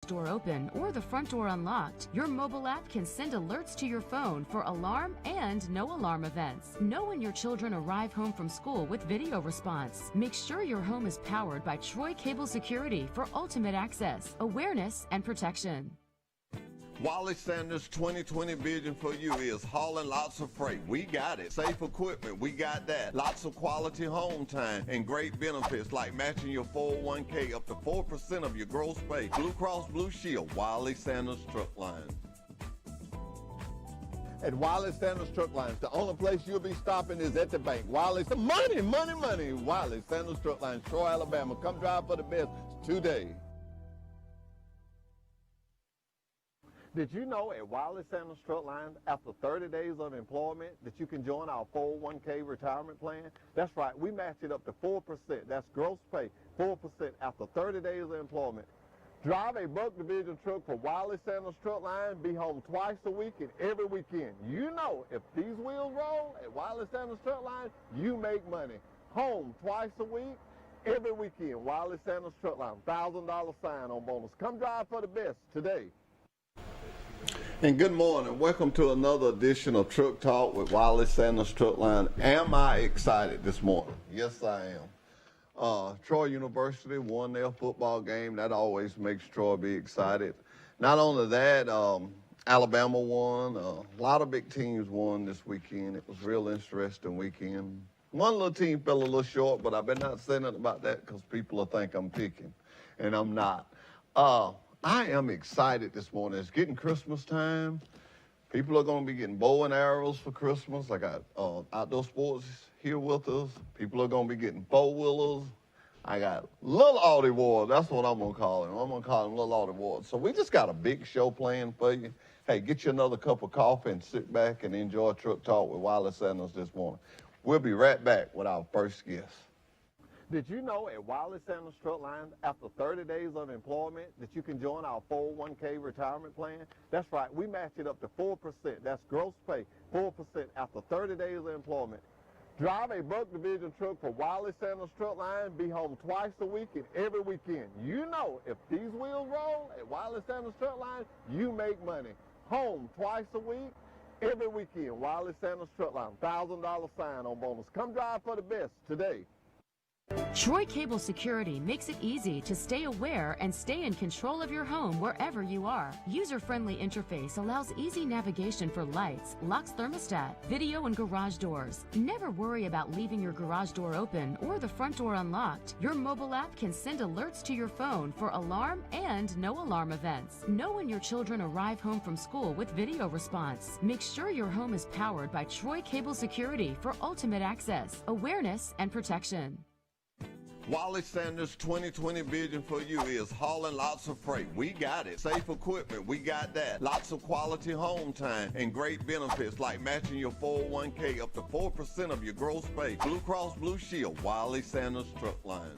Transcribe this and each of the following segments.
door open or the front door unlocked, your mobile app can send alerts to your phone for alarm and no alarm events. Know when your children arrive home from school with video response. Make sure your home is powered by Troy Cable Security for ultimate access, awareness, and protection. Wiley Sanders' 2020 vision for you is hauling lots of freight. We got it. Safe equipment, we got that. Lots of quality home time and great benefits like matching your 401k up to 4% of your gross pay. Blue Cross Blue Shield, Wiley Sanders Truck Line. At Wiley Sanders Truck Lines, the only place you'll be stopping is at the bank. Wiley's money. Wiley Sanders Truck Lines, Troy, Alabama. Come drive for the best today. Did you know at Wiley Sanders Truck Lines, after 30 days of employment, that you can join our 401k retirement plan? That's right, we match it up to 4%. That's gross pay, 4% after 30 days of employment. Drive a Buck Division truck for Wiley Sanders Truck Line, be home twice a week and every weekend. You know, if these wheels roll at Wiley Sanders Truck Line, you make money. Home twice a week, every weekend. Wiley Sanders Truck Line, $1,000 sign-on bonus. Come drive for the best today. And good morning. Welcome to another edition of Truck Talk with Wiley Sanders Truck Line. Am I excited this morning? Yes, I am. Troy University won their football game. That always makes Troy be excited. Not only that, Alabama won. A lot of big teams won this weekend. It was a real interesting weekend. One little team fell a little short, but I've been not saying nothing about that because people will think I'm picking, and I'm not. I am excited this morning. It's getting Christmas time. People are going to be getting bow and arrows for Christmas. I got outdoor sports here with us. People are going to be getting four-wheelers. I got little Audi Ward. That's what I'm going to call him. I'm going to call him little Audi Ward. So we just got a big show planned for you. Hey, get you another cup of coffee and sit back and enjoy Truck Talk with Wiley Sanders this morning. We'll be right back with our first guest. Did you know at Wiley Sanders Truck Line, after 30 days of employment, that you can join our 401k retirement plan? That's right, we match it up to 4%. That's gross pay, 4% after 30 days of employment. Drive a Buck Division truck for Wiley Sanders Truck Line, be home twice a week and every weekend. You know, if these wheels roll at Wiley Sanders Truck Line, you make money. Home twice a week, every weekend. Wiley Sanders Truck Line, $1,000 sign-on bonus. Come drive for the best today. Troy Cable Security makes it easy to stay aware and stay in control of your home wherever you are. User-friendly interface allows easy navigation for lights, locks thermostat, video and garage doors. Never worry about leaving your garage door open or the front door unlocked. Your mobile app can send alerts to your phone for alarm and no alarm events. Know when your children arrive home from school with video response. Make sure your home is powered by Troy Cable Security for ultimate access, awareness, and protection. Wiley Sanders' 2020 vision for you is hauling lots of freight. We got it. Safe equipment, we got that. Lots of quality home time and great benefits like matching your 401k up to 4% of your gross pay. Blue Cross Blue Shield, Wiley Sanders Truck Line.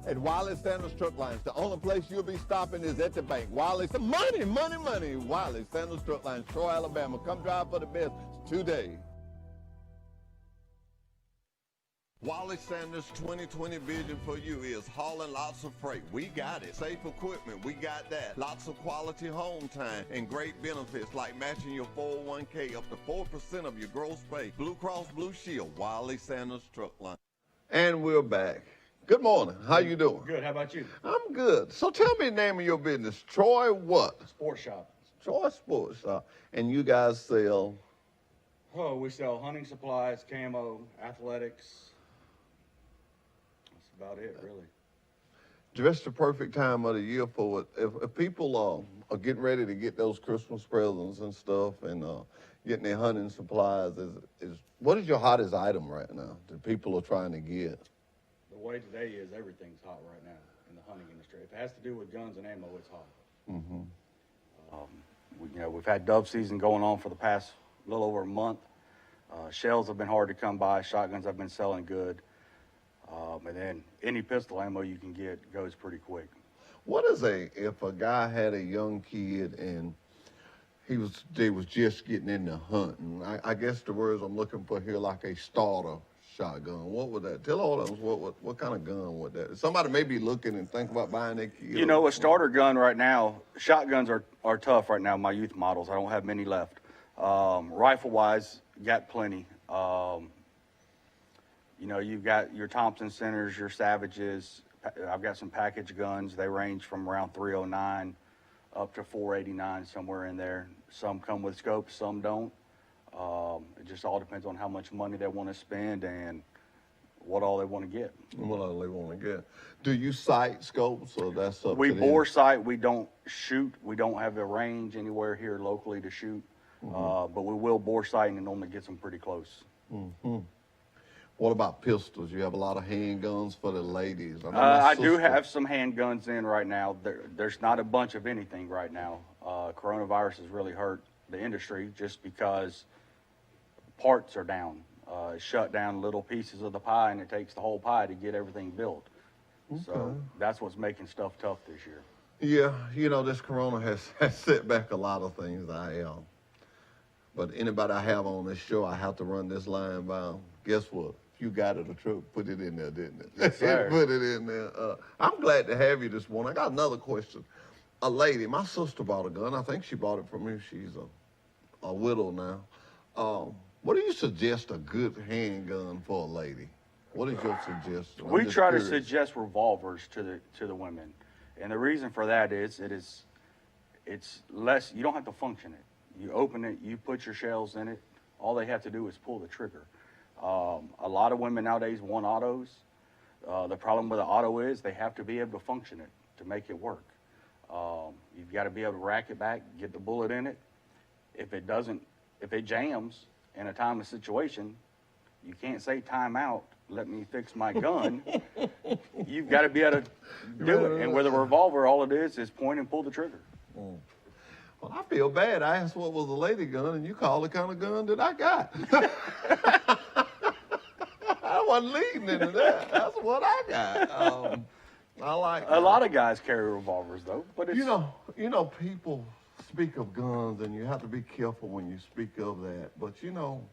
At Wiley Sanders Truck Lines, the only place you'll be stopping is at the bank. Wiley's money. Wiley Sanders Truck Lines, Troy, Alabama. Come drive for the best today. Wiley Sanders' 2020 vision for you is hauling lots of freight. We got it. Safe equipment, we got that. Lots of quality home time and great benefits like matching your 401k up to 4% of your gross pay. Blue Cross Blue Shield, Wiley Sanders Truck Line. And we're back. Good morning. How you doing? Good. How about you? I'm good. So tell me the name of your business. Troy what? Sports Shop. Troy Sports Shop. And you guys sell? Oh, we sell hunting supplies, camo, athletics. About it, really. Just the perfect time of the year for it. If people are getting ready to get those Christmas presents and stuff and getting their hunting supplies, what is your hottest item right now that people are trying to get? The way today is everything's hot right now in the hunting industry. If it has to do with guns and ammo, it's hot. Mm-hmm. We've had dove season going on for the past little over a month. Shells have been hard to come by. Shotguns have been selling good. And then any pistol ammo you can get goes pretty quick. What is if a guy had a young kid and they was just getting into hunting, I guess the words I'm looking for here, like a starter shotgun. What would that? Tell all of us what kind of gun would that? Somebody may be looking and think about buying their kid. You know, a starter gun right now, shotguns are tough right now, my youth models. I don't have many left. Rifle-wise, got plenty. You know, you've got your Thompson Centers, your Savages. I've got some package guns. They range from around 309 up to 489, somewhere in there. Some come with scopes, some don't. It just all depends on how much money they want to spend and what all they want to get. What all they want to get. Do you sight scopes, or that's up We to them? bore sight. We don't shoot. We don't have a range anywhere here locally to shoot. But we will bore sight, and it normally gets them pretty close. What about pistols? You have a lot of handguns for the ladies. I know my I do sister- have some handguns in right now. There's not a bunch of anything right now. Coronavirus has really hurt the industry just because parts are down. It's shut down little pieces of the pie, and it takes the whole pie to get everything built. So that's what's making stuff tough this year. Yeah, you know, this corona has set back a lot of things. But anybody I have on this show, I have to run this line by 'em. Guess what? If you got it, a truck, put it in there, didn't it? Yes, sir. Put it in there. I'm glad to have you this morning. I got another question. A lady, my sister bought a gun. I think she bought it from me. She's a widow now. What do you suggest a good handgun for a lady? What is your suggestion? I'm We just try to curious. suggest revolvers to the women, and the reason for that is it's less. You don't have to function it. You open it, you put your shells in it. All they have to do is pull the trigger. A lot of women nowadays want autos. The problem with an auto is they have to be able to function it to make it work. You've got to be able to rack it back, get the bullet in it. If it jams in a time of situation, you can't say time out, let me fix my gun. You've got to be able to do it. And with a revolver, all it is point and pull the trigger. Well, I feel bad. I asked what was a lady gun, and you called the kind of gun that I got. I wasn't leading into that. That's what I got. I like A lot of guys carry revolvers, though. But it's, you know, people speak of guns, and you have to be careful when you speak of that. But you know,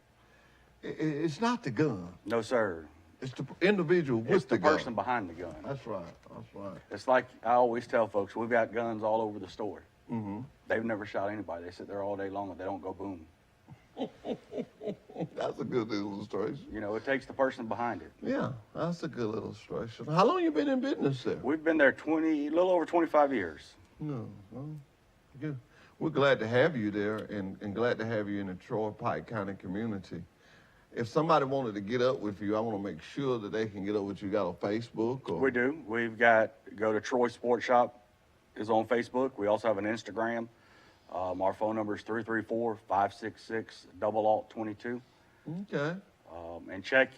it's not the gun. no, sir. It's the individual with It's the gun. person behind the gun. That's right. That's right. It's like I always tell folks, we've got guns all over the store. Mm-hmm. They've never shot anybody. They sit there all day long and they don't go boom. That's a good illustration. You know, it takes the person behind it. Yeah, that's a good illustration. How long you been in business there? We've been there a little over 25 years. No, well, good. We're glad to have you there, and glad to have you in the Troy Pike County community. If somebody wanted to get up with you, I want to make sure that they can get up with you. Got a Facebook? Or? We do. We've got, go to Troy Sports Shop is on Facebook. We also have an Instagram. Our phone number is 334-566-0022. Okay. And check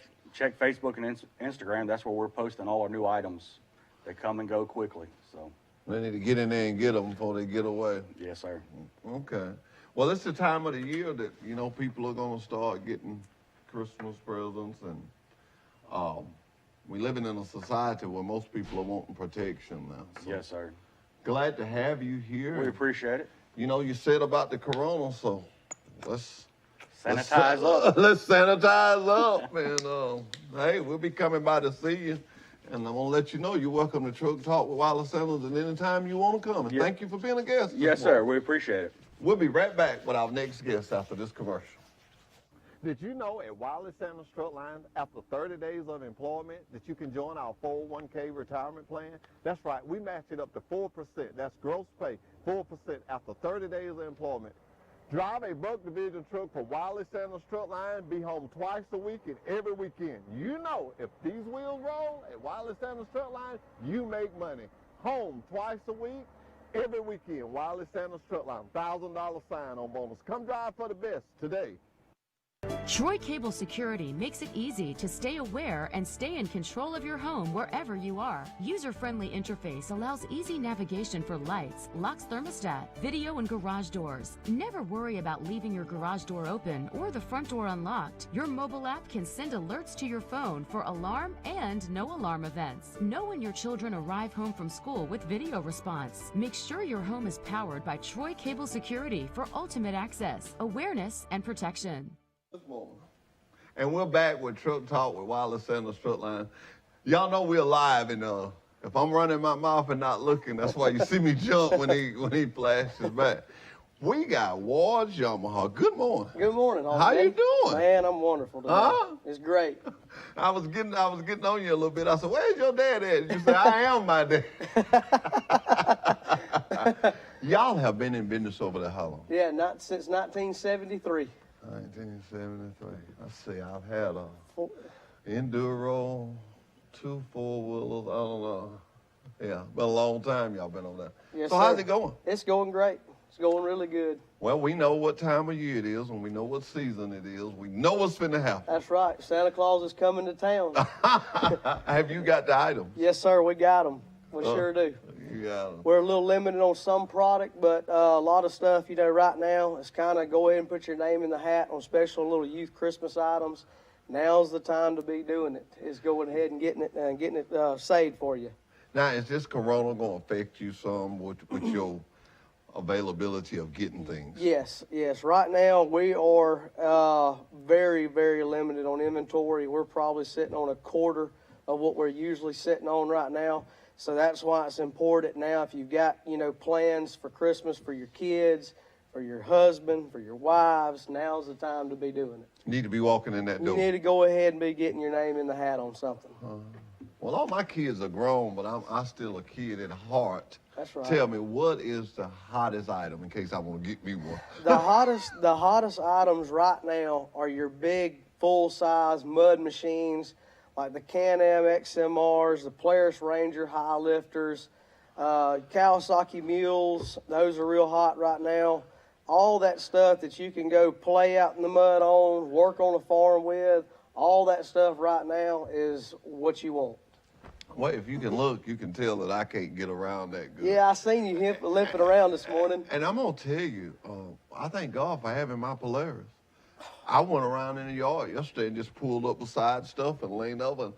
Facebook and Instagram. That's where we're posting all our new items. They come and go quickly. So They need to get in there and get them before they get away. yes, sir. Okay. Well, it's the time of the year that, you know, people are going to start getting Christmas presents, and we're living in a society where most people are wanting protection now. So Yes, sir. glad to have you here. We appreciate it. You know, you said about the corona, so let's Sanitize up. Let's sanitize up, and hey, we'll be coming by to see you. And I'm gonna let you know you're welcome to Truck Talk with Wiley Sanders, and anytime you want to come. And Yeah. thank you for being a guest. this Yes, sir. morning. We appreciate it. We'll be right back with our next guest after this commercial. Did you know at Wiley Sanders Truck Lines, after 30 days of employment, that you can join our 401k retirement plan? That's right, we match it up to 4%. That's gross pay, 4% after 30 days of employment. Drive a Buck Division truck for Wiley Sanders Truck Line, be home twice a week and every weekend. You know, if these wheels roll at Wiley Sanders Truck Line, you make money. Home twice a week, every weekend. Wiley Sanders Truck Line, $1,000 sign-on bonus. Come drive for the best today. Troy Cable Security makes it easy to stay aware and stay in control of your home wherever you are. User-friendly interface allows easy navigation for lights, locks thermostat, video and garage doors. Never worry about leaving your garage door open or the front door unlocked. Your mobile app can send alerts to your phone for alarm and no alarm events. Know when your children arrive home from school with video response. Make sure your home is powered by Troy Cable Security for ultimate access, awareness, and protection. This morning. And we're back with Truck Talk with Wiley Sanders Truck Line. Y'all know we're live, and if I'm running my mouth and not looking, that's why you see me jump when he flashes back. We got Ward's Yamaha. Good morning. Good morning, How you doing? Man, I'm wonderful today. Huh? It's great. I was getting on you a little bit. I said, "Where's your dad at?" You said, "I am my dad." Y'all have been in business over there how long? Yeah, not since 1973. 1973. Let's see. I've had a Enduro, 2 4-wheelers. I don't know. Yeah, been a long time y'all been on there. Yes, so sir. how's it going? It's going great. It's going really good. Well, we know what time of year it is, and we know what season it is. We know what's finna happen. That's right. Santa Claus is coming to town. Have you got the items? Yes, sir. We got them. We sure do. You got them. We're a little limited on some product, but a lot of stuff, right now, it's kind of go ahead and put your name in the hat on special little youth Christmas items. Now's the time to be doing it, is going ahead and getting it saved for you. Now, is this Corona going to affect you some with your availability of getting things? Yes. Right now, we are very, very limited on inventory. We're probably sitting on a quarter of what we're usually sitting on right now. So that's why it's important now, if you've got, plans for Christmas for your kids, for your husband, for your wives, now's the time to be doing it. You need to be walking in that door. You need to go ahead and be getting your name in the hat on something. Well, all my kids are grown, but I'm still a kid at heart. That's right. Tell me, what is the hottest item in case I want to get me one? The hottest items right now are your big full-size mud machines, like the Can-Am XMRs, the Polaris Ranger high lifters, Kawasaki mules. Those are real hot right now. All that stuff that you can go play out in the mud on, work on a farm with, all that stuff right now is what you want. Well, if you can look, you can tell that I can't get around that good. Yeah, I seen you limping around this morning. And I'm going to tell you, I thank God for having my Polaris. I went around in the yard yesterday and just pulled up beside stuff and leaned over. And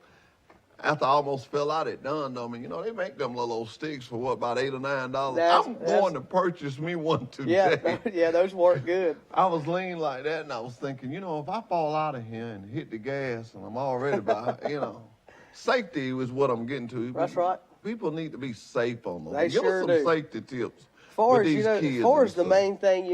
after I almost fell out, it dawned on me, they make them little old sticks for what, about $8 or $9? I'm going to purchase me one today. Yeah, those work good. I was leaning like that, and I was thinking, if I fall out of here and hit the gas and I'm already by, safety is what I'm getting to. That's right. People need to be safe on them. They Give sure us some do. safety tips. As far as the main thing,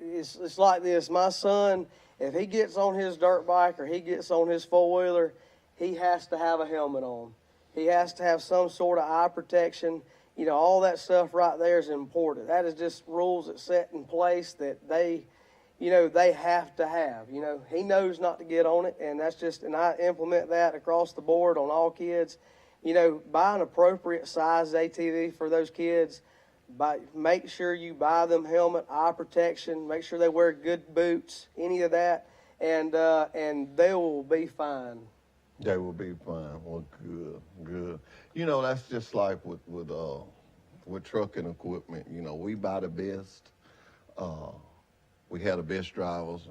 it's like this. My son, if he gets on his dirt bike or he gets on his four-wheeler, he has to have a helmet on. He has to have some sort of eye protection. All that stuff right there is important. That is just rules that set in place that they have to have. He knows not to get on it, and and I implement that across the board on all kids. Buy an appropriate size ATV for those kids. Make sure you buy them helmet, eye protection. Make sure they wear good boots, any of that, and they will be fine. They will be fine. Well, good. That's just like with trucking equipment. We buy the best. We have the best drivers,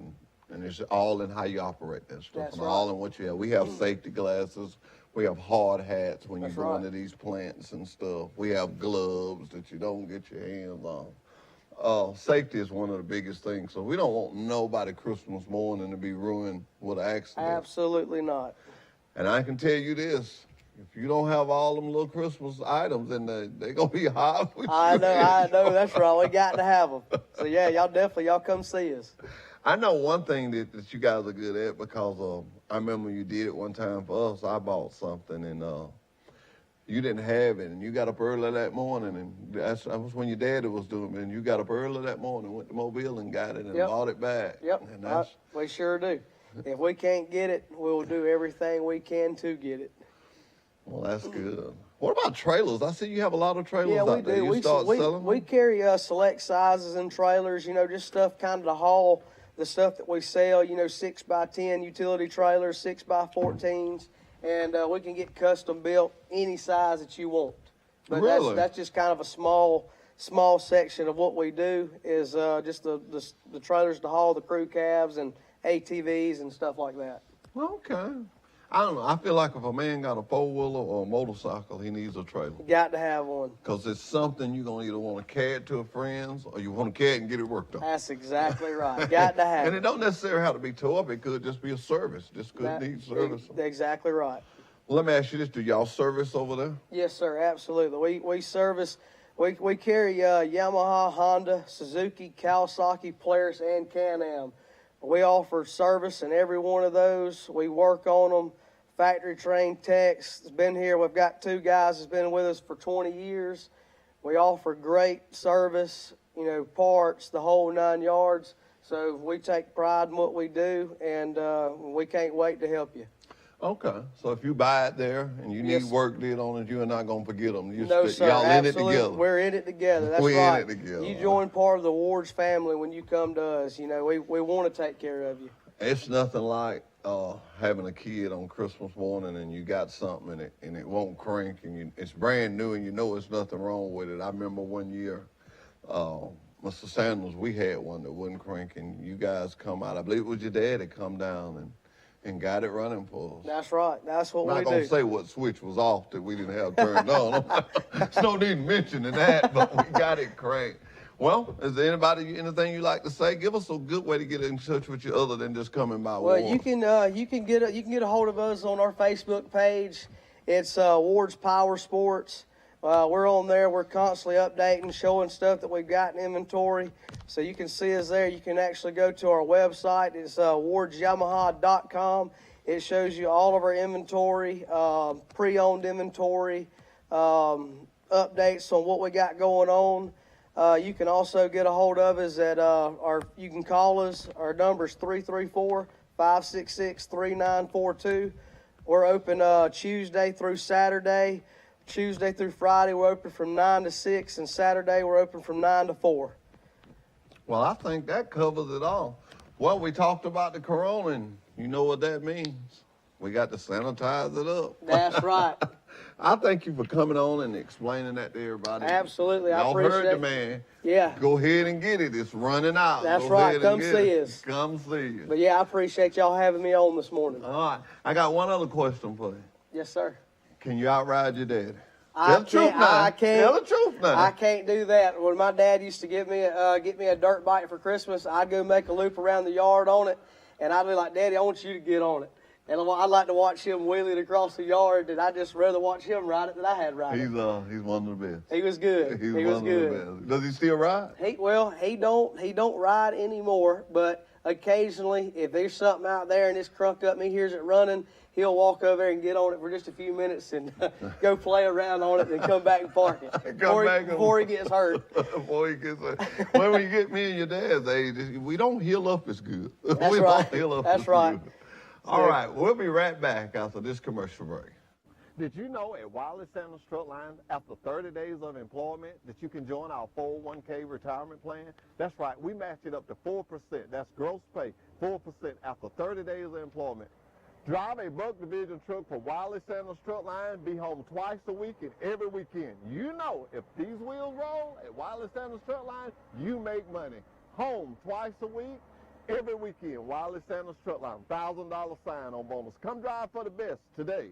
and it's all in how you operate that stuff. That's and right. all in what you have. We have safety glasses. We have hard hats when you That's go right. into these plants and stuff. We have gloves that you don't get your hands on. Safety is one of the biggest things. So we don't want nobody Christmas morning to be ruined with an accident. Absolutely not. And I can tell you this. If you don't have all them little Christmas items, then they're going to be hot with you. I know, that's right. We got to have them. So, yeah, y'all come see us. I know one thing that you guys are good at because I remember you did it one time for us. I bought something and you didn't have it, and you got up early that morning, and that was when your daddy was doing it, and you got up early that morning, went to Mobile and got it and bought it back. Yep, And we sure do. If we can't get it, we'll do everything we can to get it. Well, that's good. What about trailers? I see you have a lot of trailers Yeah, we out there. do. You start selling We them? carry select sizes and trailers, just stuff kind of to haul the stuff that we sell, 6x10 utility trailers, 6x14s, and we can get custom built any size that you want. But Really? that's just kind of a small section of what we do is just the trailers to haul the crew cabs and ATVs and stuff like that. Okay. I don't know. I feel like if a man got a four-wheeler or a motorcycle, he needs a trailer. You got to have one. Because it's something you're going to either want to carry it to a friend's or you want to carry it and get it worked on. That's exactly right. Got to have it. And it don't necessarily have to be tore up. It could just be a service. Just could need service. Exactly right. Well, let me ask you this. Do y'all service over there? Yes, sir. Absolutely. We service. We carry Yamaha, Honda, Suzuki, Kawasaki, Polaris, and Can-Am. We offer service in every one of those. We work on them. Factory trained techs has been here. We've got 2 guys that's been with us for 20 years. We offer great service, parts, the whole 9 yards. So we take pride in what we do, and we can't wait to help you. Okay. So if you buy it there and you need work did on it, you're not going to forget them. No, sir. Y'all in it together. We're in it together. That's We're right. in it together. You join part of the Ward's family when you come to us. We want to take care of you. It's nothing like having a kid on Christmas morning and you got something and it won't crank and it's brand new and you know there's nothing wrong with it. I remember one year, Mr. Sanders, we had one that wouldn't crank and you guys come out. I believe it was your dad that come down and got it running for us. That's right. That's what we do. I'm not going to say what switch was off that we didn't have turned on. There's no need mentioning that, but we got it cranked. Well, is there anything you like to say? Give us a good way to get in touch with you other than just coming by Well, Ward. you can get a hold of us on our Facebook page. It's Ward's Power Sports. We're on there. We're constantly updating, showing stuff that we've got in inventory. So you can see us there. You can actually go to our website. It's wardsyamaha.com. It shows you all of our inventory, pre-owned inventory, updates on what we got going on. You can also get a hold of us at you can call us. Our number is 334-566-3942. We're open Tuesday through Saturday. Tuesday through Friday, we're open from 9 to 6, and Saturday, we're open from 9 to 4. Well, I think that covers it all. Well, we talked about the corona, and you know what that means. We got to sanitize it up. That's right. I thank you for coming on and explaining that to everybody. Absolutely. I Y'all appreciate heard the it. man. Yeah. Go ahead and get it. It's running out. That's Go right. ahead Come and get see it. us. Come see us. But yeah, I appreciate y'all having me on this morning. All right. I got one other question for you. Yes, sir. Can you outride your daddy? I Tell the truth now. I can't. Tell the truth now. I can't do that. When my dad used to get me a dirt bike for Christmas, I'd go make a loop around the yard on it, and I'd be like, Daddy, I want you to get on it. And I'd like to watch him wheel it across the yard, and I'd just rather watch him ride it than I had ride it. He's one of the best. He was good. He's he was one good. of the best. Does he still ride? He don't ride anymore, but occasionally if there's something out there and it's crunked up and he hears it running, he'll walk over there and get on it for just a few minutes and go play around on it and come back and park it before he gets hurt. Before he gets hurt. Well, when you get me and your dad's age, we don't heal up as good. That's we right. don't heal up That's as right. good. All right, we'll be right back after this commercial break. Did you know at Wiley Sanders Truck Line, after 30 days of employment, that you can join our 401k retirement plan? That's right, we match it up to 4%. That's gross pay, 4% after 30 days of employment. Drive a Buck Division truck for Wiley Sanders Truck Line, be home twice a week and every weekend. You know, if these wheels roll at Wiley Sanders Truck Line, you make money. Home twice a week, every weekend. Wiley Sanders Truck Line, $1,000 sign-on bonus. Come drive for the best today.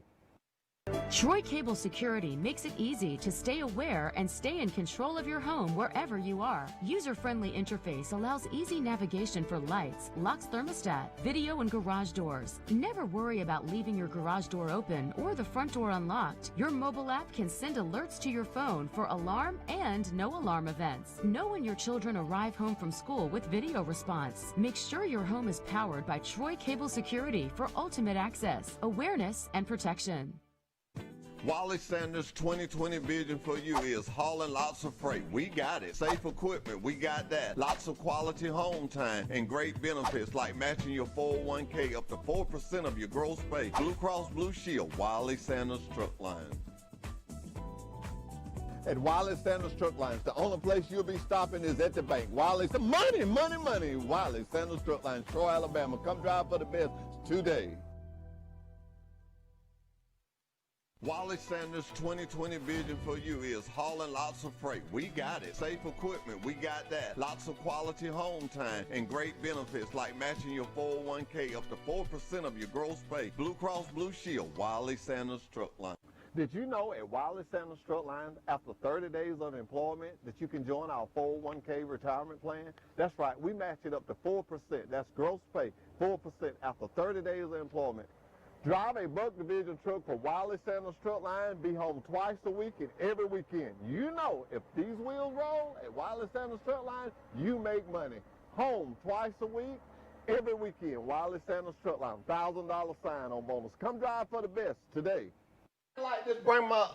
Troy Cable Security makes it easy to stay aware and stay in control of your home wherever you are. User-friendly interface allows easy navigation for lights, locks thermostat, video and garage doors. Never worry about leaving your garage door open or the front door unlocked. Your mobile app can send alerts to your phone for alarm and no alarm events. Know when your children arrive home from school with video response. Make sure your home is powered by Troy Cable Security for ultimate access, awareness, and protection. Wiley Sanders' 2020 vision for you is hauling lots of freight. We got it. Safe equipment, we got that. Lots of quality home time and great benefits like matching your 401k up to 4% of your gross pay. Blue Cross Blue Shield, Wiley Sanders Truck Line. At Wiley Sanders Truck Lines, the only place you'll be stopping is at the bank. Wiley, money, money, money. Wiley Sanders Truck Lines, Troy, Alabama. Come drive for the best today. Wiley Sanders' 2020 vision for you is hauling lots of freight. We got it. Safe equipment, we got that. Lots of quality home time and great benefits like matching your 401k up to 4% of your gross pay. Blue Cross Blue Shield, Wiley Sanders Truck Line. Did you know at Wiley Sanders Truck Lines, after 30 days of employment, that you can join our 401k retirement plan? That's right, we match it up to 4%. That's gross pay, 4% after 30 days of employment. Drive a Buck Division truck for Wiley Sanders Truck Line, be home twice a week and every weekend. You know, if these wheels roll at Wiley Sanders Truck Line, you make money. Home twice a week, every weekend. Wiley Sanders Truck Line, $1,000 sign-on bonus. Come drive for the best today. Like this, bring my...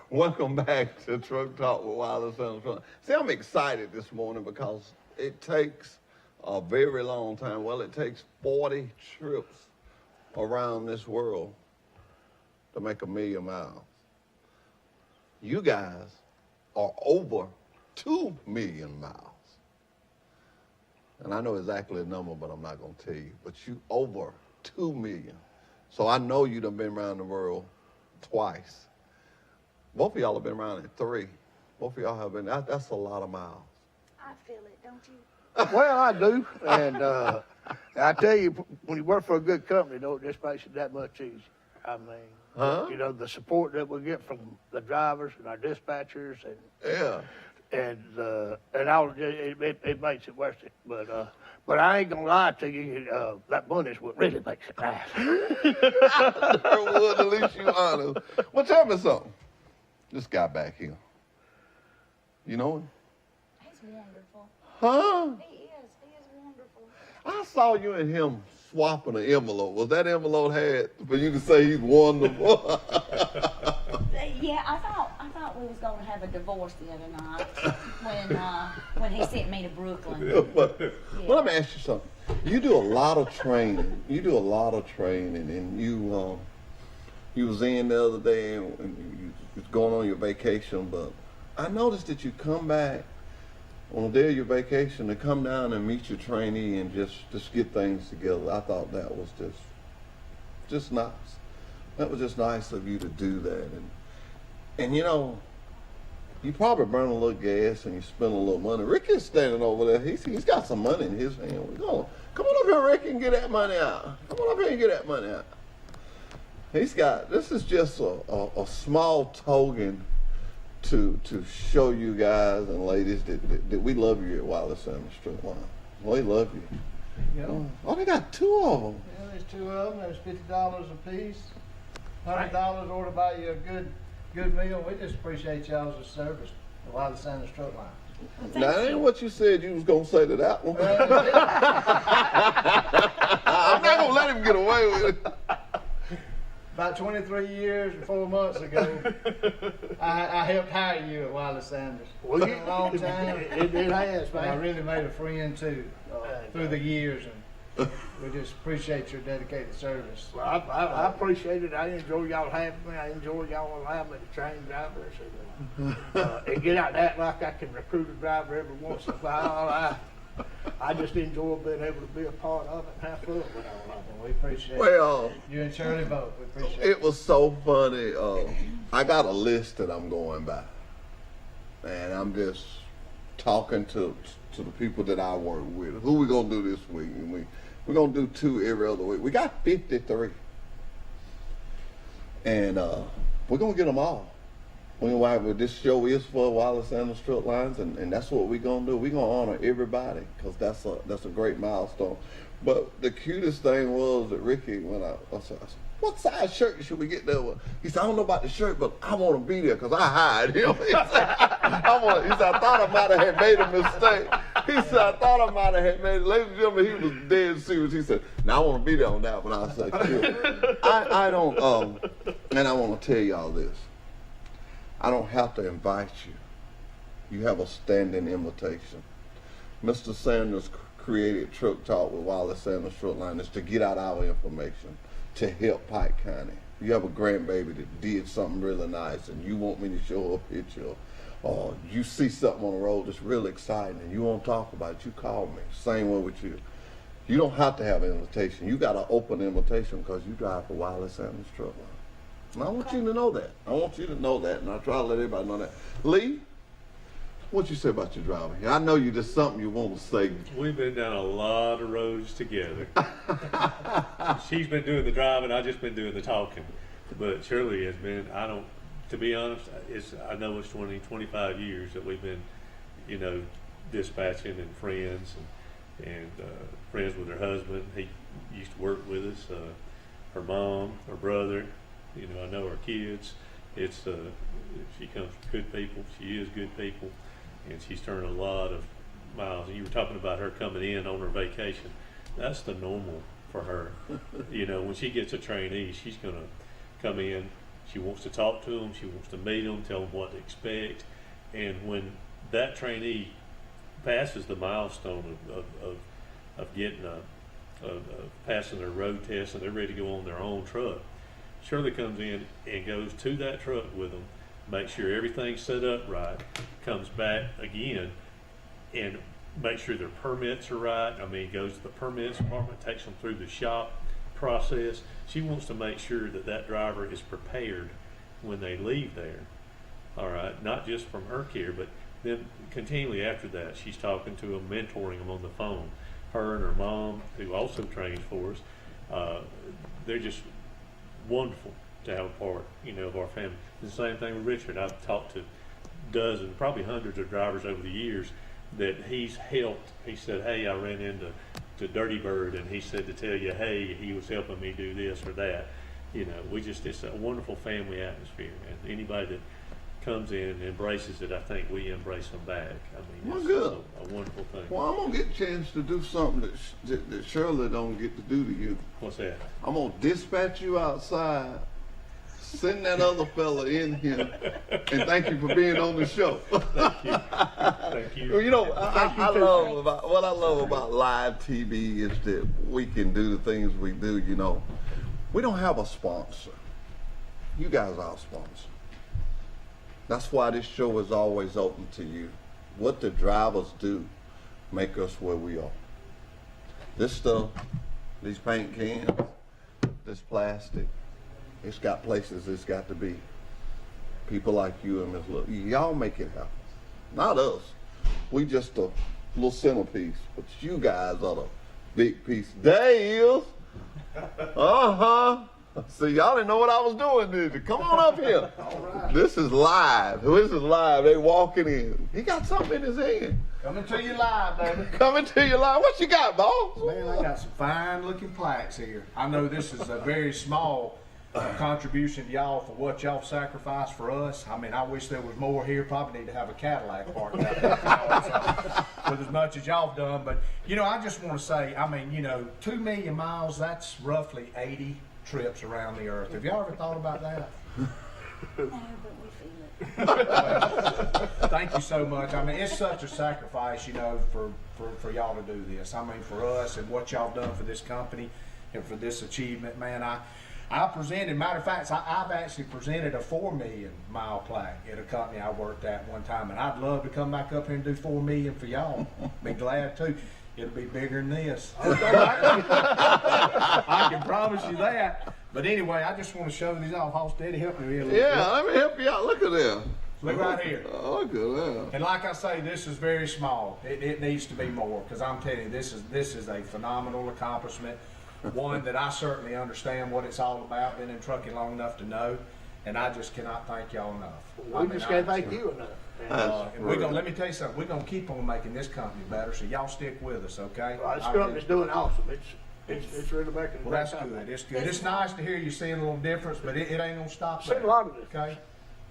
Welcome back to Truck Talk with Wiley Sanders Truck Line. See, I'm excited this morning because it takes a very long time. Well, it takes 40 trips around this world to make 1 million miles. You guys are over 2 million miles. And I know exactly the number, but I'm not gonna tell you, but you over 2 million. So I know you done been around the world twice. Both of y'all have been around it 3. Both of y'all have been, that's a lot of miles. I feel it, don't you? Well, I do, and I tell you, when you work for a good company, though, it just makes it that much easier. I mean, you know, the support that we get from the drivers and our dispatchers, and all, it makes it worth it. But I ain't gonna lie to you, that money's what really makes it nice. Would, at least you honest. Well, tell me something. This guy back here, you know him? He's wonderful. Huh? He is wonderful. I saw you and him swapping an envelope. Was that envelope had for you to say he's wonderful? Yeah, I thought we was gonna have a divorce the other night when he sent me to Brooklyn. But let me ask you something. You do a lot of training. And you was in the other day and you was going on your vacation, but I noticed that you come back on the day of your vacation to come down and meet your trainee and just get things together. I thought that was just nice. That was just nice of you to do that. And you know, you probably burn a little gas and you spend a little money. Ricky's standing over there. He's got some money in his hand. Come on up here, Ricky, and get that money out. Come on up here and get that money out. This is just a small token to show you guys and ladies that we love you at Wiley Sanders Truck Line. We love you. You know? Oh, they got 2 of them. Yeah, there's 2 of them. There's $50 a piece. $100 order buy you a good meal. We just appreciate y'all's service at Wiley Sanders Truck Line. Now, that ain't what you said you was going to say to that one. I'm not going to let him get away with it. About 23 years and 4 months ago, I helped hire you at Wiley Sanders. Well, it's been a long time. It has, man. I really made a friend too through the years, and we just appreciate your dedicated service. Well, I appreciate it. I enjoy y'all having me. I enjoy y'all allowing me to train drivers and get out that like I can recruit a driver every once in a while. I just enjoy being able to be a part of it and have fun with all of them. We appreciate it. You and Shirley both. We appreciate it. It was so funny. I got a list that I'm going by. And I'm just talking to the people that I work with. Who we going to do this week? And we're going to do 2 every other week. We got 53. And we're going to get them all. This show is for Wiley Sanders Truck Lines, and that's what we're going to do. We're going to honor everybody because that's a great milestone. But the cutest thing was that Ricky, when I said, what size shirt should we get there with? He said, I don't know about the shirt, but I want to be there because I hired him. He said, I thought I might have made a mistake. He said, I thought I might have made it. Ladies and gentlemen, he was dead serious. He said, now I want to be there on that one. I said, sure. I don't, and I want to tell y'all this. I don't have to invite you. You have a standing invitation. Mr. Sanders created Truck Talk with Wiley Sanders Truck Line is to get out our information, to help Pike County. You have a grandbaby that did something really nice and you want me to show a picture, or you see something on the road that's really exciting and you want to talk about it, you call me. Same way with you. You don't have to have an invitation. You got an open invitation because you drive for Wiley Sanders Truck Line. And I want you to know that. I want you to know that, and I try to let everybody know that. Lee, what you say about your driving? I know you just something you want to say. We've been down a lot of roads together. She's been doing the driving, I've just been doing the talking. But Shirley has been, to be honest, I know it's 20, 25 years that we've been, dispatching and friends and friends with her husband. He used to work with us, her mom, her brother, I know her kids. She comes from good people, she is good people, and she's turned a lot of miles. You were talking about her coming in on her vacation. That's the normal for her. When she gets a trainee, she's gonna come in, she wants to talk to them, she wants to meet them, tell them what to expect, and when that trainee passes the milestone of getting passing their road test and they're ready to go on their own truck, Shirley comes in and goes to that truck with them, makes sure everything's set up right, comes back again and makes sure their permits are right. Goes to the permits department, takes them through the shop process. She wants to make sure that that driver is prepared when they leave there. All right, not just from her care, but then continually after that, she's talking to them, mentoring them on the phone. Her and her mom, who also trains for us, they're just wonderful to have a part, of our family. The same thing with Richard. I've talked to dozens, probably hundreds of drivers over the years that he's helped. He said, hey, I ran into Dirty Bird, and he said to tell you, hey, he was helping me do this or that. It's a wonderful family atmosphere, and anybody that comes in and embraces it, I think we embrace them back. Well, it's good. A wonderful thing. Well, I'm gonna get a chance to do something that Shirley don't get to do to you. What's that? I'm gonna dispatch you outside, send that other fella in here, and thank you for being on the show. Thank you. Thank you. What I love about live TV is that we can do the things we do. We don't have a sponsor. You guys are our sponsor. That's why this show is always open to you. What the drivers do make us where we are. This stuff, these paint cans, this plastic, it's got places it's got to be. People like you and Ms. Little, y'all make it happen. Not us. We just a little centerpiece, but you guys are the big piece. There he is. See, y'all didn't know what I was doing, did you? Come on up here. All right. This is live. This is live. They walking in. He got something in his hand. Coming to you live, baby. Coming to you live. What you got, boss? Man, I got some fine looking plaques here. I know this is a very small contribution to y'all for what y'all sacrificed for us. I wish there was more here. Probably need to have a Cadillac parked out there for y'all, with as much as y'all have done. But, I just want to say, 2 million miles, that's roughly 80 trips around the earth. Have y'all ever thought about that? No, but we feel it. Thank you so much. It's such a sacrifice, for y'all to do this. For us and what y'all done for this company and for this achievement, man. I presented, matter of fact, I've actually presented a 4 million mile plaque at a company I worked at one time, and I'd love to come back up here and do 4 million for y'all. Be glad to. It'll be bigger than this. I can promise you that. But anyway, I just want to show these off. Hoss, Daddy, help me here. Yeah, let me help you out. Look at that. Look right here. Oh, look at that. And like I say, this is very small. It needs to be more, because I'm telling you, this is a phenomenal accomplishment. One that I certainly understand what it's all about. Been in trucking long enough to know, and I just cannot thank y'all enough. We just can't thank you enough. And let me tell you something. We're gonna keep on making this company better. So y'all stick with us, okay? Well, this company's doing awesome. It's really making. Well, that's good. It's good. It's nice to hear you seeing a little difference, but it ain't gonna stop there. Seen a lot of this. Okay.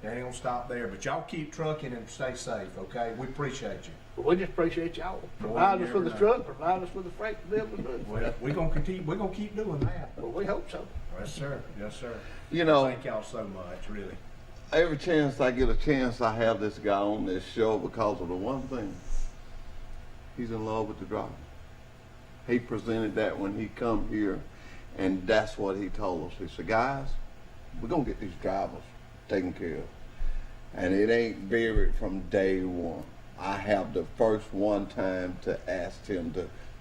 It ain't gonna stop there. But y'all keep trucking and stay safe, okay? We appreciate you. Well, we just appreciate y'all providing us with the truck, providing us with the freight to be able to do it. Well, we're gonna keep doing that. Well, we hope so. Yes, sir. Yes, sir. Thank y'all so much, really. Every chance I get a chance, I have this guy on this show because of the one thing. He's in love with the driver. He presented that when he come here, and that's what he told us. He said, guys, we're going to get these drivers taken care of. And it ain't buried from day one. I have the first one time to ask him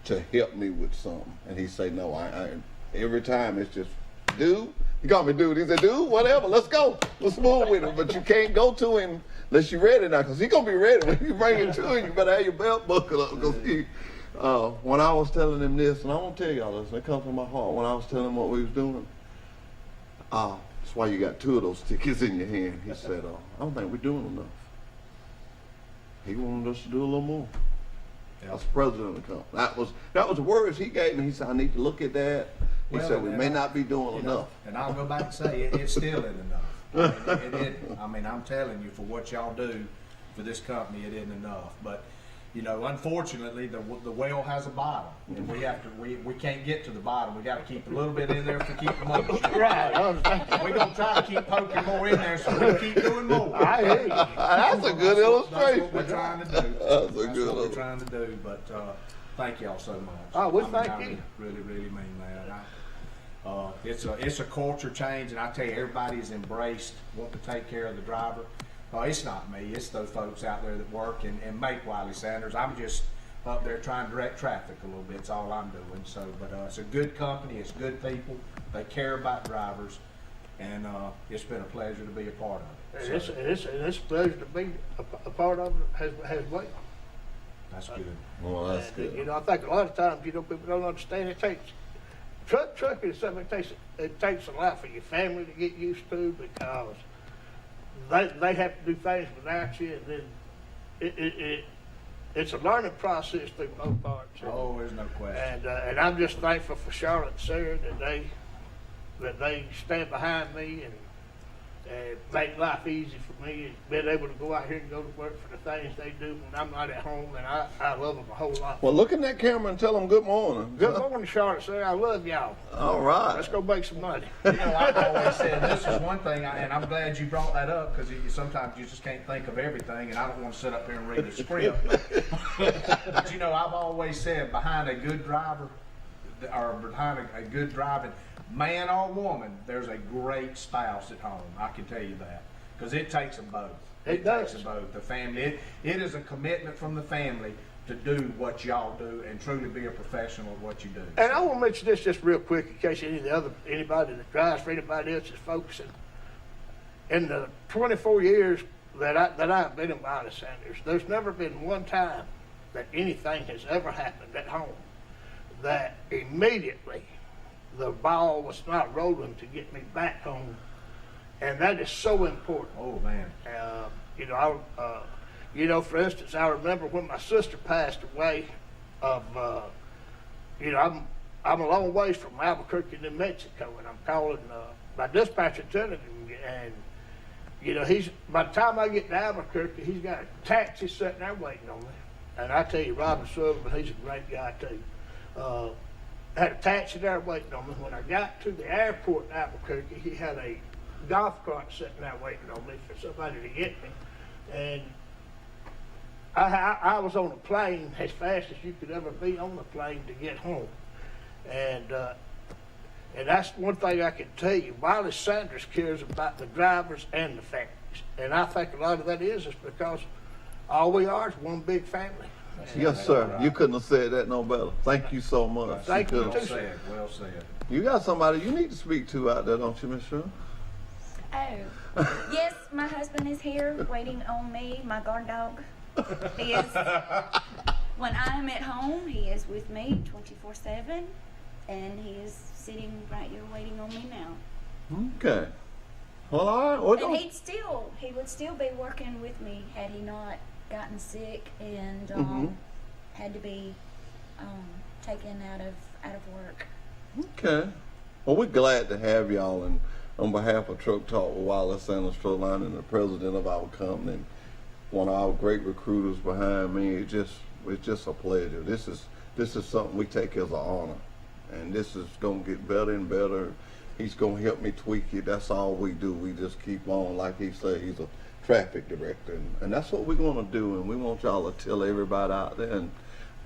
to help me with something. And he say, no, I every time it's just do He called me dude. He said, dude, whatever, let's go. Let's move with him. But you can't go to him unless you're ready now, because he's going to be ready. When you bring him to him, you better have your belt buckled up. Because when I was telling him this, and I won't tell y'all this, it comes from my heart. When I was telling him what we was doing, that's why you got 2 of those tickets in your hand. He said, I don't think we're doing enough. He wanted us to do a little more. That's the president of the company. That was the words he gave me. He said, I need to look at that. He said, we may not be doing enough. And I'll go back and say, it still isn't enough. It isn't. I mean, I'm telling you, for what y'all do for this company, it isn't enough. But, you know, unfortunately, the well has a bottom, and we can't get to the bottom. We got to keep a little bit in there to keep the money. Right. We're gonna try to keep poking more in there, so we keep doing more. I hear you. That's a good illustration. That's what we're trying to do. That's what we're trying to do. But thank y'all so much. Oh, well, thank you. Really, really mean that. It's a culture change, and I tell you, everybody's embraced wanting to take care of the driver. It's not me, it's those folks out there that work and make Wiley Sanders. I'm just up there trying to direct traffic a little bit, that's all I'm doing. So, but it's a good company, it's good people, they care about drivers, and it's been a pleasure to be a part of it. So, it's a pleasure to be a part of it as well. That's good. Well, that's good. You know, I think a lot of times, you know, people don't understand it takes, trucking is something it takes a lot for your family to get used to, because they have to do things without you, and then it's a learning process through both parts. Oh, there's no question. And I'm just thankful for Charlotte and Sarah that they stand behind me and make life easy for me, and being able to go out here and go to work for the things they do when I'm not at home, and I love them a whole lot. Well, look in that camera and tell them good morning. Good morning, Charlotte, Sarah. I love y'all. All right. Let's go make some money. You know, I've always said this is one thing, and I'm glad you brought that up, because sometimes you just can't think of everything, and I don't want to sit up here and read a script. But you know, I've always said behind a good driver, or behind a good driving man or woman, there's a great spouse at home. I can tell you that, because it takes them both. It takes them both. The family. It is a commitment from the family to do what y'all do and truly be a professional at what you do. And I want to mention this just real quick in case anybody that drives for anybody else is focusing. In the 24 years that I've been in Wiley Sanders, there's never been one time that anything has ever happened at home that immediately the ball was not rolling to get me back home, and that is so important. Oh man! You know, for instance, I remember when my sister passed away. I'm a long ways from Albuquerque, New Mexico, and I'm calling my dispatcher telling him, and you know, by the time I get to Albuquerque, he's got a taxi sitting there waiting on me, and I tell you, Robert Sullivan, he's a great guy too. Had a taxi there waiting on me. When I got to the airport in Albuquerque, he had a golf cart sitting there waiting on me for somebody to get me. And I was on a plane as fast as you could ever be on a plane to get home. And that's one thing I can tell you. Wiley Sanders cares about the drivers and the families. And I think a lot of that is because all we are is one big family. Yes, sir. Right. You couldn't have said that no better. Thank you so much. Thank you. Well said. Well said. You got somebody you need to speak to out there, don't you, Miss Shirley? Oh, yes, my husband is here waiting on me. My guard dog is. When I'm at home, he is with me 24/7, and he is sitting right here waiting on me now. Okay. Well, all right. And he would still be working with me had he not gotten sick and had to be taken out of work. Okay. Well, we're glad to have y'all, and on behalf of Truck Talk with Wiley Sanders Truck Line and the president of our company, and one of our great recruiters behind me, it's just a pleasure. This is something we take as an honor, and this is gonna get better and better. He's gonna help me tweak it. That's all we do. We just keep on, like he said, he's a traffic director, and that's what we're going to do, and we want y'all to tell everybody out there. And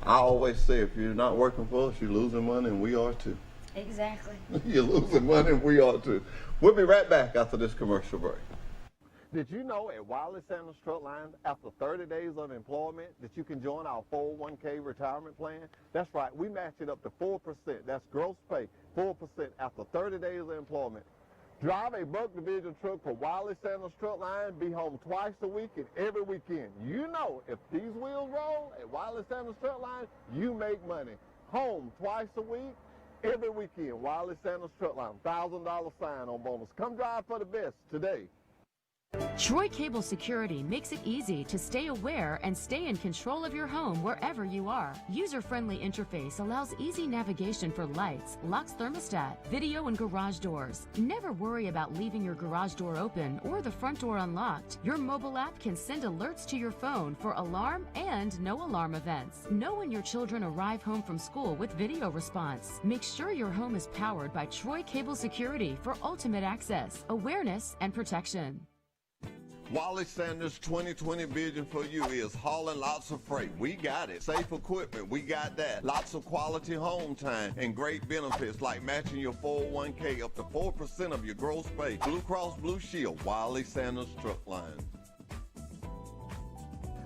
I always say, if you're not working for us, you're losing money, and we are too. Exactly. You're losing money, and we are too. We'll be right back after this commercial break. Did you know at Wiley Sanders Truck Lines, after 30 days of employment, that you can join our 401k retirement plan? That's right, we match it up to 4%. That's gross pay, 4% after 30 days of employment. Drive a Buck Division truck for Wiley Sanders Truck Line. Be home twice a week and every weekend. You know, if these wheels roll at Wiley Sanders Truck Line, you make money. Home twice a week, every weekend. Wiley Sanders Truck Line. $1,000 sign-on bonus. Come drive for the best today. Troy Cable Security makes it easy to stay aware and stay in control of your home wherever you are. User-friendly interface allows easy navigation for lights, locks thermostat, video and garage doors. Never worry about leaving your garage door open or the front door unlocked. Your mobile app can send alerts to your phone for alarm and no alarm events. Know when your children arrive home from school with video response. Make sure your home is powered by Troy Cable Security for ultimate access, awareness, and protection. Wiley Sanders' 2020 vision for you is hauling lots of freight. We got it. Safe equipment, we got that. Lots of quality home time and great benefits like matching your 401k up to 4% of your gross pay. Blue Cross Blue Shield, Wiley Sanders Truck Line.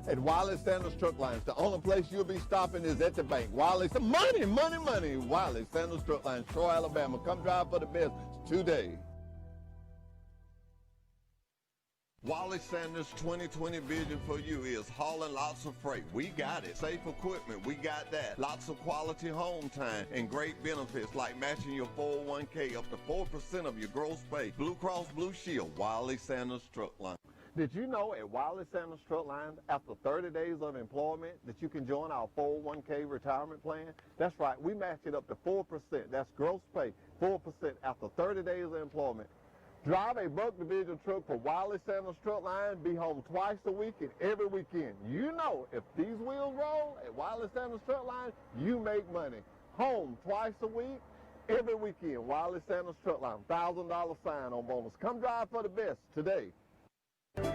At Wiley Sanders Truck Lines, the only place you'll be stopping is at the bank. Wiley, money, money, money. Wiley Sanders Truck Lines, Troy, Alabama. Come drive for the best today. Wiley Sanders' 2020 vision for you is hauling lots of freight. We got it. Safe equipment, we got that. Lots of quality home time and great benefits like matching your 401k up to 4% of your gross pay. Blue Cross Blue Shield, Wiley Sanders Truck Line. Did you know at Wiley Sanders Truck Lines, after 30 days of employment, that you can join our 401k retirement plan? That's right, we match it up to 4%. That's gross pay, 4% after 30 days of employment. Drive a Buck Division truck for Wiley Sanders Truck Line. Be home twice a week and every weekend. You know, if these wheels roll at Wiley Sanders Truck Line, you make money. Home twice a week, every weekend. Wiley Sanders Truck Line. $1,000 sign-on bonus. Come drive for the best today.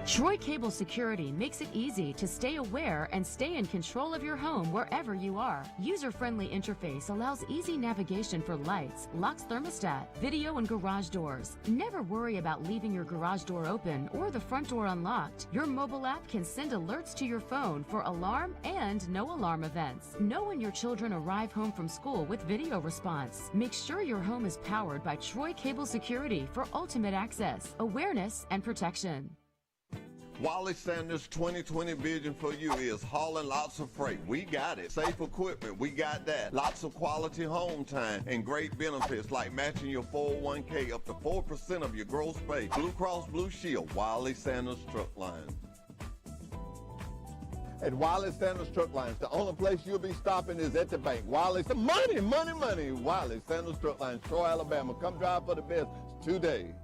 Troy Cable Security makes it easy to stay aware and stay in control of your home wherever you are. User-friendly interface allows easy navigation for lights, locks thermostat, video and garage doors. Never worry about leaving your garage door open or the front door unlocked. Your mobile app can send alerts to your phone for alarm and no alarm events. Know when your children arrive home from school with video response. Make sure your home is powered by Troy Cable Security for ultimate access, awareness, and protection. Wiley Sanders' 2020 vision for you is hauling lots of freight. We got it. Safe equipment, we got that. Lots of quality home time and great benefits like matching your 401k up to 4% of your gross pay. Blue Cross Blue Shield, Wiley Sanders Truck Line. At Wiley Sanders Truck Lines, the only place you'll be stopping is at the bank. Wiley, money, money, money. Wiley Sanders Truck Lines, Troy, Alabama. Come drive for the best today.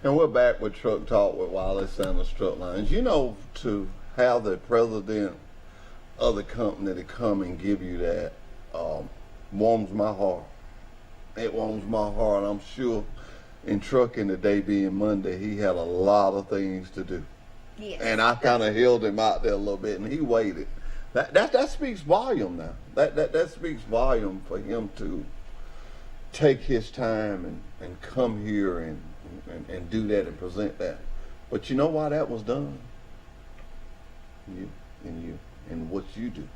And we're back with Truck Talk with Wiley Sanders Truck Lines. You know, to have the president of the company to come and give you that warms my heart. It warms my heart. I'm sure in trucking today being Monday, he had a lot of things to do. Yes. And I kind of held him out there a little bit, and he waited. That speaks volume now. That speaks volume for him to take his time and come here and do that and present that. But you know why that was done? You and what you do.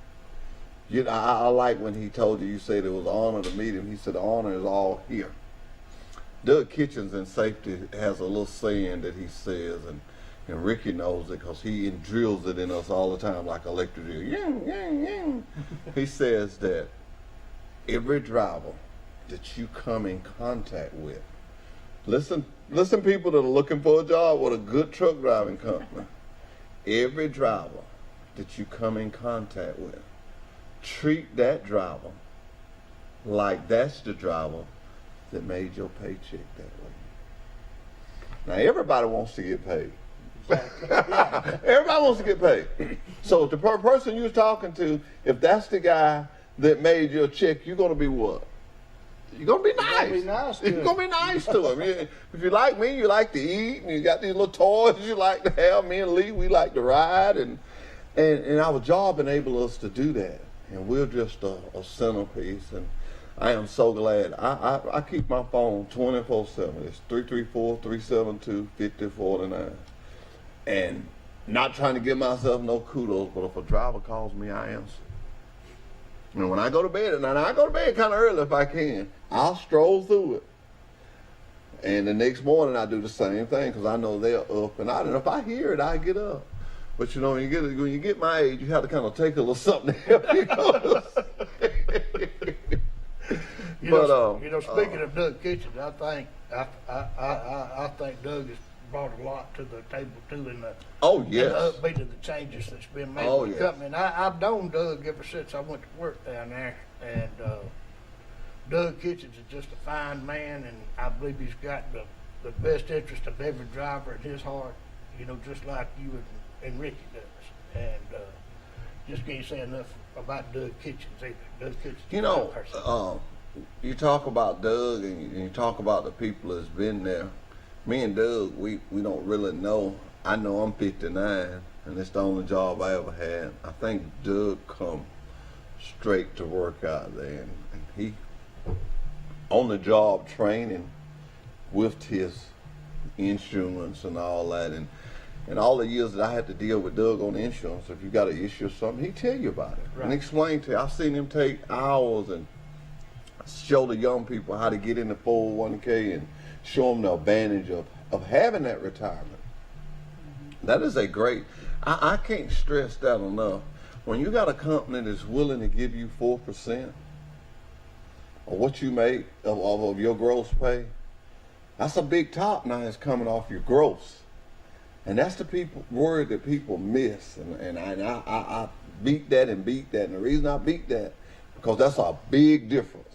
I like when he told you said it was an honor to meet him. He said the honor is all here. Doug Kitchens in safety has a little saying that he says, and Ricky knows it because he drills it in us all the time like electric drill. Yang, yang, yang. He says that every driver that you come in contact with, listen people that are looking for a job with a good truck driving company, every driver that you come in contact with, treat that driver like that's the driver that made your paycheck that way. Now everybody wants to get paid. Everybody wants to get paid. So the person you're talking to, if that's the guy that made your check, you're going to be what? You're going to be nice. You're going to be nice to him. If you like me, you like to eat, and you got these little toys you like to have. Me and Lee, we like to ride, and our job enables us to do that. And we're just a centerpiece, and I am so glad. I keep my phone 24/7. It's 334-372-5049. And not trying to give myself no kudos, but if a driver calls me, I answer. And when I go to bed, and I go to bed kind of early if I can, I'll stroll through it. And the next morning I do the same thing because I know they're up, and if I hear it, I get up. But you know, when you get my age, you have to kind of take a little something to help you go to sleep. Speaking of Doug Kitchens, I think Doug has brought a lot to the table too in the upbeat of the changes that's been made with the company. And I've known Doug ever since I went to work down there, and Doug Kitchens is just a fine man, and I believe he's got the best interest of every driver in his heart. You know, just like you and Ricky does. And just can't say enough about Doug Kitchens either. Doug Kitchens. You know, you talk about Doug and you talk about the people that's been there. Me and Doug, we don't really know. I know I'm 59, and it's the only job I ever had. I think Doug come straight to work out there, and he on the job training with his insurance and all that, and all the years that I had to deal with Doug on insurance, if you got an issue or something, he'd tell you about it and explain to you. I've seen him take hours and show the young people how to get in the 401k and show them the advantage of having that retirement. That is a great, I can't stress that enough. When you got a company that's willing to give you 4% of what you make of your gross pay, that's a big top now that's coming off your gross. And that's the word that people miss. And I beat that. And the reason I beat that, because that's a big difference.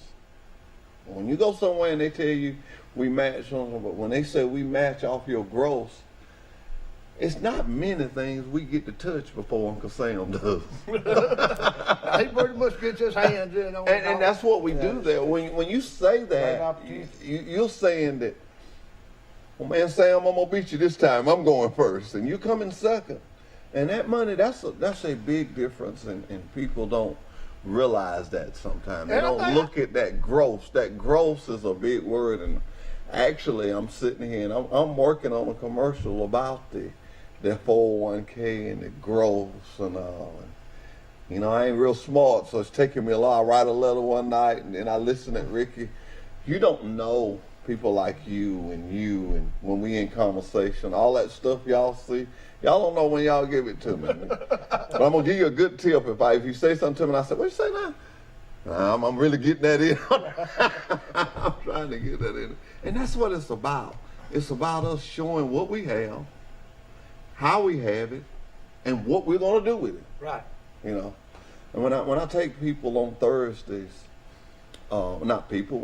When you go somewhere and they tell you we match on, but when they say we match off your gross, it's not many things we get to touch before Uncle Sam does. He pretty much gets his hands in on it. And that's what we do there. When you say that, you're saying that, well, man, Sam, I'm gonna beat you this time. I'm going first, and you come in second. And that money, that's a big difference, and people don't realize that sometimes. They don't look at that gross. That gross is a big word, and actually, I'm sitting here and I'm working on a commercial about the 401k and the gross and all. And, you know, I ain't real smart, so it's taking me a lot. I write a letter one night, and then I listen at Ricky. You don't know people like you and when we in conversation, all that stuff y'all see, y'all don't know when y'all give it to me. But I'm gonna give you a good tip. If you say something to me and I say, what you say now? I'm really getting that in. I'm trying to get that in. And that's what it's about. It's about us showing what we have, how we have it, and what we're gonna do with it. Right. You know. And when I take people on Thursdays, when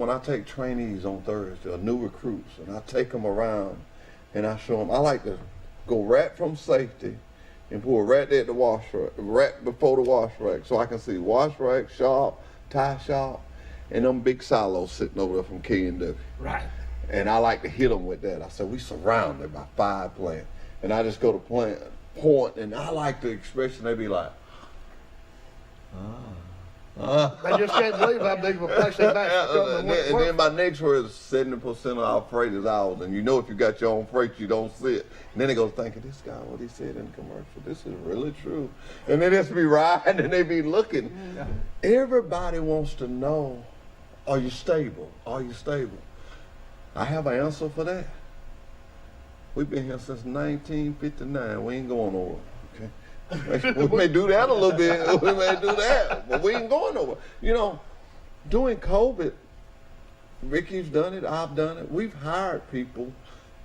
I take trainees on Thursday, or new recruits, and I take them around and I show them, I like to go right from safety and pull right there at the wash rack, right before the wash rack, so I can see wash rack, shop, tie shop, and them big silos sitting over there from K&W. Right. And I like to hit them with that. I said, we surrounded by 5 plants. And I just go to point, and I like the expression, they be like, They just can't believe how big of a place they back. And then my next word is 70% of our freight is ours. And you know if you got your own freight, you don't see it. And then they go thinking, this guy, what he said in the commercial, this is really true. And they just be riding and they be looking. Mm-hmm. Everybody wants to know, are you stable? Are you stable? I have an answer for that. We've been here since 1959. We ain't going nowhere. Okay. We may do that a little bit. We may do that, but we ain't going nowhere. You know, during COVID, Ricky's done it. I've done it. We've hired people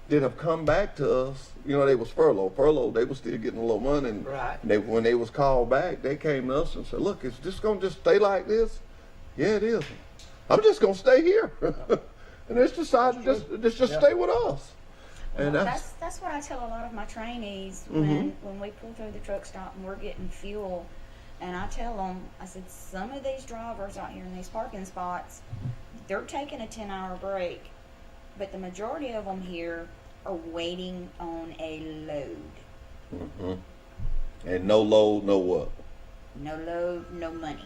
that have come back to us. You know, they was furloughed. They was still getting a little money. And right. When they was called back, they came to us and said, "Look, it's just gonna just stay like this." Yeah, it is. I'm just gonna stay here, and it's decided just stay with us. And that's what I tell a lot of my trainees when we pull through the truck stop and we're getting fuel, and I tell them, I said, some of these drivers out here in these parking spots, they're taking a 10-hour break, but the majority of them here are waiting on a load. Mm-hmm. And no load, no what? No load, no money.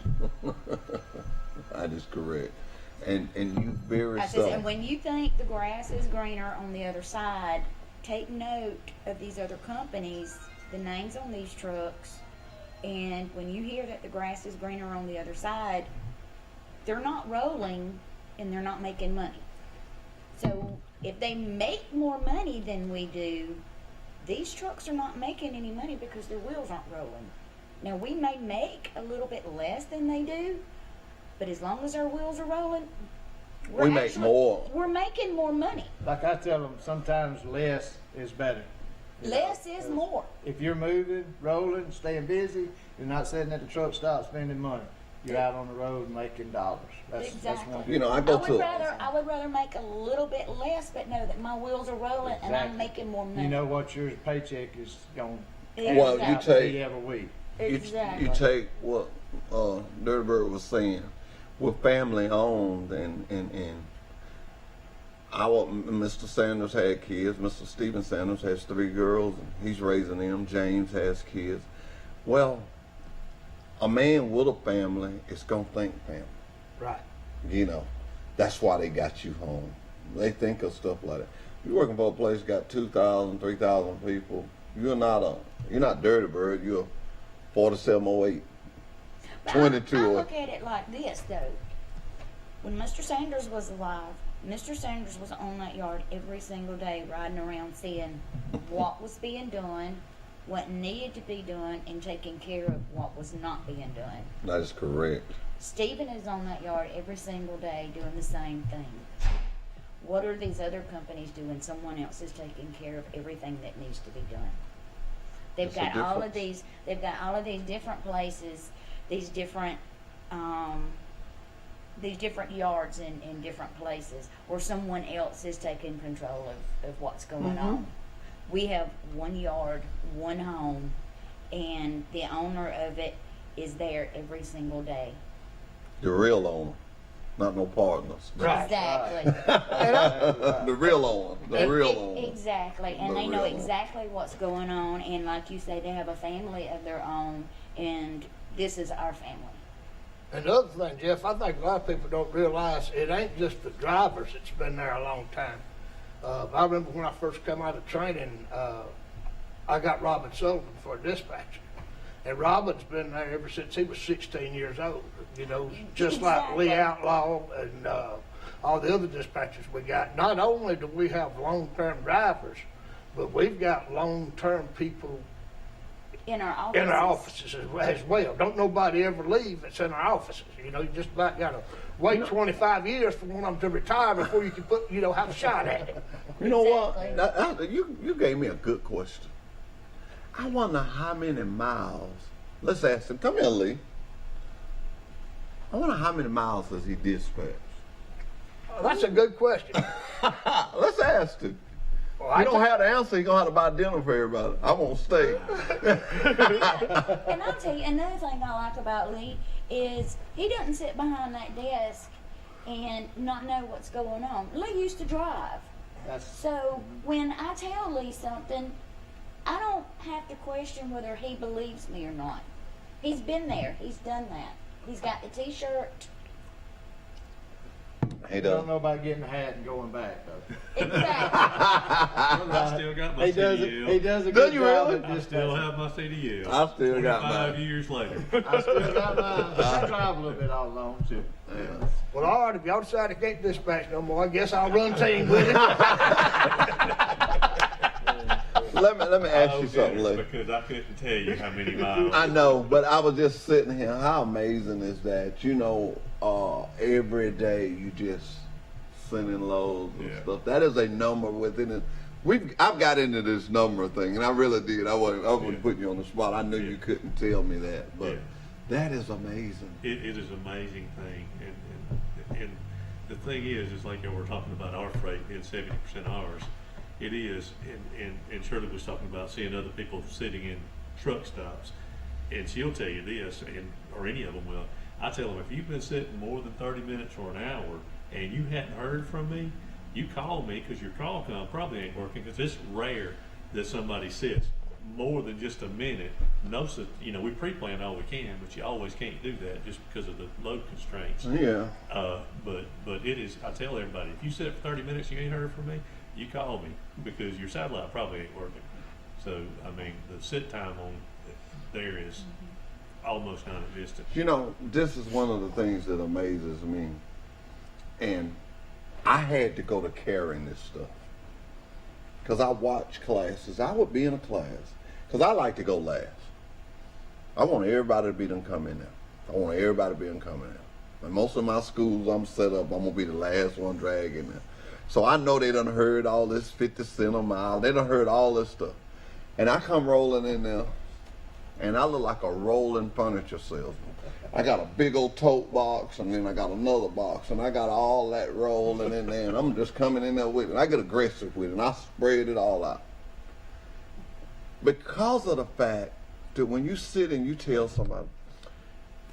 That is correct. And you very and when you think the grass is greener on the other side, take note of these other companies, the names on these trucks, And when you hear that the grass is greener on the other side, they're not rolling and they're not making money. So if they make more money than we do, these trucks are not making any money because their wheels aren't rolling. Now, we may make a little bit less than they do, but as long as our wheels are rolling, We make more. We're making more money. Like I tell them, sometimes less is better. Less is more. If you're moving, rolling, staying busy, you're not sitting at the truck stop spending money. You're out on the road making dollars. That's Exactly. one. You know, I would rather make a little bit less, but know that my wheels are rolling and I'm Exactly. making more money. You know what your paycheck is going Well, you to take- be every week. Exactly. You take what Dirty Bird was saying, we're family owned, and Mr. Sanders had kids. Mr. Stephen Sanders has 3 girls, and he's raising them. James has kids. Well, a man with a family is gonna think family. Right. You know, that's why they got you home. They think of stuff like that. You're working for a place got 2,000, 3,000 people. You're not Dirty Bird. You're 4708, But 22. I look at it like this, though. When Mr. Sanders was alive, Mr. Sanders was on that yard every single day, riding around seeing what was being done, what needed to be done, and taking care of what was not being done. That is correct. Stephen is on that yard every single day doing the same thing. What are these other companies doing? Someone else is taking care of everything that needs to be done. They've That's the got all of difference. these different places, these different yards in different places where someone else is taking control of what's going on. We have one yard, one home, and the owner of it is there every single day. The real owner, not no partners. Right. Exactly. The real owner. The real owner. Exactly. And The they know real owner. exactly what's going on, and like you say, they have a family of their own, and this is our family. And the other thing, Jeff, I think a lot of people don't realize it ain't just the drivers that's been there a long time. I remember when I first come out of training, I got Robin Sullivan for a dispatcher. And Robin's been there ever since he was 16 years old. You know, just like Lee Outlaw and all the other dispatchers we got. Not only do we have long-term drivers, but we've got long-term people In our offices. in our offices as well. Don't nobody ever leave that's in our offices. You know, you just about got to wait 25 years for one of them to retire before you can have a shot at it. You know Exactly. what? You gave me a good question. I wonder how many miles. Let's ask him. Come here, Lee. I wonder how many miles does he dispatch? That's a good question. Let's ask him. Well, You don't have to answer. You're going to have to buy dinner for everybody. I won't stay. And I'll tell you, another thing I like about Lee is he doesn't sit behind that desk and not know what's going on. Lee used to drive. So when I tell Lee something, I don't have to question whether he believes me or not. He's been there. He's done that. He's got the T-shirt. He You don't does. know about getting a hat and going back, though. Exactly. I still got my He CDL. does a Do good you job really? at I still dispatching. have my CDL. I still got 25 mine. years later. I still got mine. I drive a little bit all alone, too. Well, all right, if y'all decide I can't dispatch no more, I guess I'll run team with it. Let me ask you something, Lee. Because I couldn't tell you how many miles. I know, but I was just sitting here. How amazing is that? You know, every day you just sending loads and Yeah. stuff. That is a number within it. I've got into this number thing, and I really did. I wasn't putting you on the spot. I knew you couldn't tell me that, but Yeah. that is amazing. It is an amazing thing, and the thing is like we're talking about our freight being 70% ours. It is, and Shirley was talking about seeing other people sitting in truck stops, and she'll tell you this, or any of them will. I tell them, if you've been sitting more than 30 minutes or an hour and you hadn't heard from me, you call me, because your call probably ain't working, because it's rare that somebody sits more than just a minute. We pre-plan all we can, but you always can't do that just because of the load constraints. Yeah. But it is, I tell everybody, if you sit for 30 minutes and you ain't heard from me, you call me, because your satellite probably ain't working. So, I mean, the sit time on there is almost non-existent. You know, this is one of the things that amazes me. And I had to go to carrying this stuff. Because I watch classes. I would be in a class. Because I like to go last. I want everybody to be done come in there. I want everybody to be done coming in. And most of my schools I'm set up, I'm going to be the last one dragging there. So I know they done heard all this 50 cent a mile. They done heard all this stuff. And I come rolling in there, and I look like a rolling furniture salesman. I got a big old tote box, and then I got another box, and I got all that rolling in there, and I'm just coming in there with it. I get aggressive with it, and I spread it all out. Because of the fact that when you sit and you tell somebody,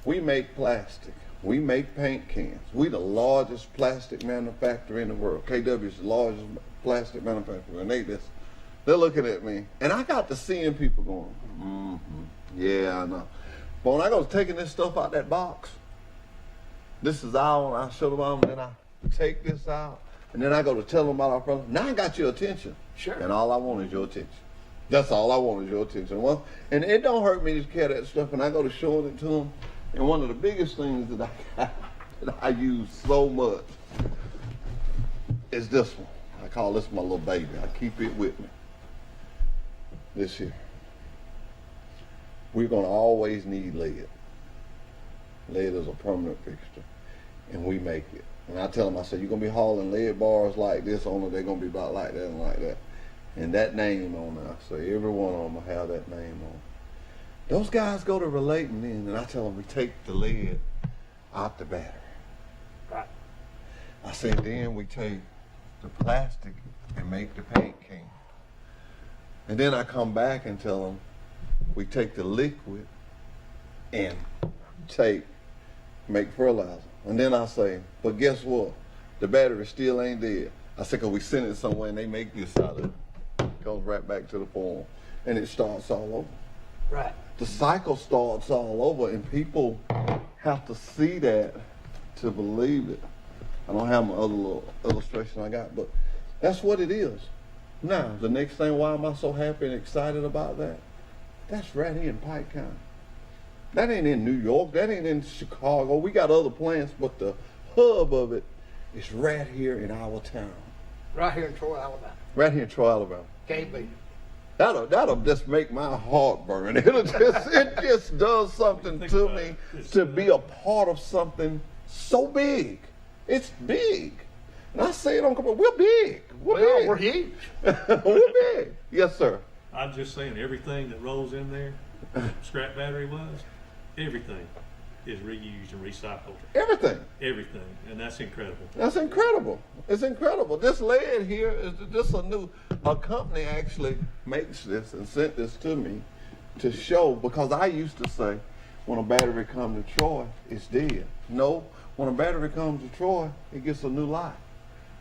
we make plastic, we make paint cans, we the largest plastic manufacturer in the world. KW is the largest plastic manufacturer, and they're looking at me, and I got to seeing people going, yeah, I know. But when I go taking this stuff out that box, this is all, I show them all, and then I take this out, and then I go to tell them about our problem. Now I got your attention. Sure. And all I want is your attention. That's all I want is your attention. Well, and it don't hurt me to carry that stuff, and I go to showing it to them. And one of the biggest things that I use so much is this one. I call this my little baby. I keep it with me. This here. We're going to always need lead. Lead is a permanent fixture, and we make it. And I tell them, I say, you're going to be hauling lead bars like this, only they're going to be about like that and like that. And that name on there, so every one of them will have that name on. Those guys go to relating in, and I tell them, we take the lead out the battery. Right. I said, then we take the plastic and make the paint can. And then I come back and tell them, we take the liquid and make fertilizer. And then I say, but guess what? The battery still ain't dead. I said, 'cause we send it somewhere and they make this out of it. It goes right back to the farm. And it starts all over. Right. The cycle starts all over, and people have to see that to believe it. I don't have my other little illustration I got, but that's what it is. Now, the next thing, why am I so happy and excited about that? That's right here in Pike County. That ain't in New York. That ain't in Chicago. We got other plants, but the hub of it is right here in our town. Right here in Troy, Alabama. Right here in Troy, Alabama. Can't beat it. That'll just make my heart burn. It just does something to me to be a part of something so big. It's big. And I say it on camera, we're big. We're huge. We're big. Yes, sir. I'm just saying, everything that rolls in there, scrap battery wise, everything is reused and recycled. Everything. Everything, and that's incredible. That's incredible. It's incredible. This lead here is just a company actually makes this and sent this to me to show, because I used to say, when a battery comes to Troy, it's dead. No, when a battery comes to Troy, it gets a new life.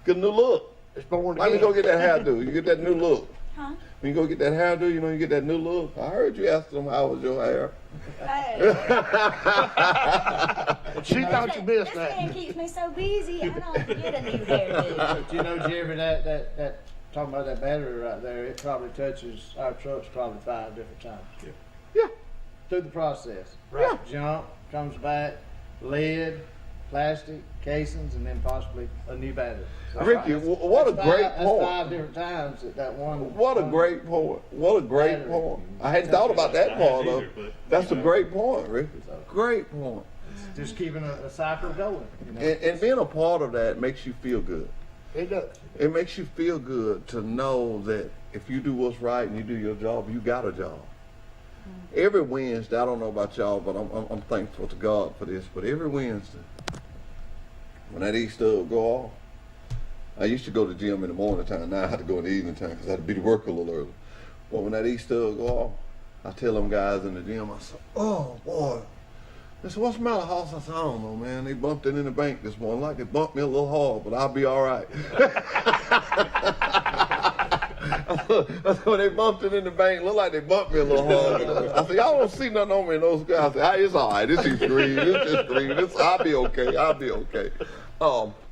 Get a new look. It's born Why again. you go get that hairdo? You get that new look. Huh? When you go get that hairdo, you know you get that new look. I heard you ask them how was your hair. She thought you missed This man that. keeps me so busy, I don't get a new hairdo. But you know, Jeremy, that talking about that battery right there, it probably touches our trucks probably 5 different times. Yeah. Through the process. Yeah. Jump, comes back, lead, plastic, casings, and then possibly a new battery. So Ricky, what a great that's point. 5 different times that one. What a great point. What a great Battery. point. I hadn't thought about that part of either, it. but, That's you a know. great point, Ricky. Great point. Just keeping a cycle going. You know? And being a part of that makes you feel good. It does. It makes you feel good to know that if you do what's right and you do your job, you got a job. Every Wednesday, I don't know about y'all, but I'm thankful to God for this, but every Wednesday, when that Easter will go off, I used to go to the gym in the morning time. Now I have to go in the evening time because I had to be to work a little early. But when that Easter will go off, I tell them guys in the gym, I say, oh boy. They said, what's the matter, Hoss? I said, I don't know, man. They bumped it in the bank this morning. Like they bumped me a little hard, but I'll be all right. When they bumped it in the bank, looked like they bumped me a little hard. I said, y'all don't see nothing on me and those guys. I said, it's all right. It's just green. It's just green. I'll be okay. I'll be okay.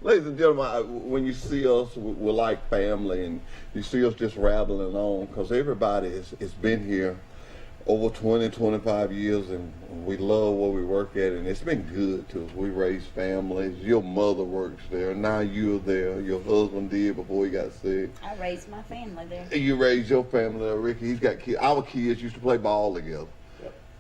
Ladies and gentlemen, when you see us, we're like family, and you see us just rattling on because everybody has been here over 20, 25 years, and we love where we work at, and it's been good to us. We raise families. Your mother works there. Now you're there. Your husband did before he got sick. I raised my family there. You raised your family there. Ricky, he's got kids. Our kids used to play ball together.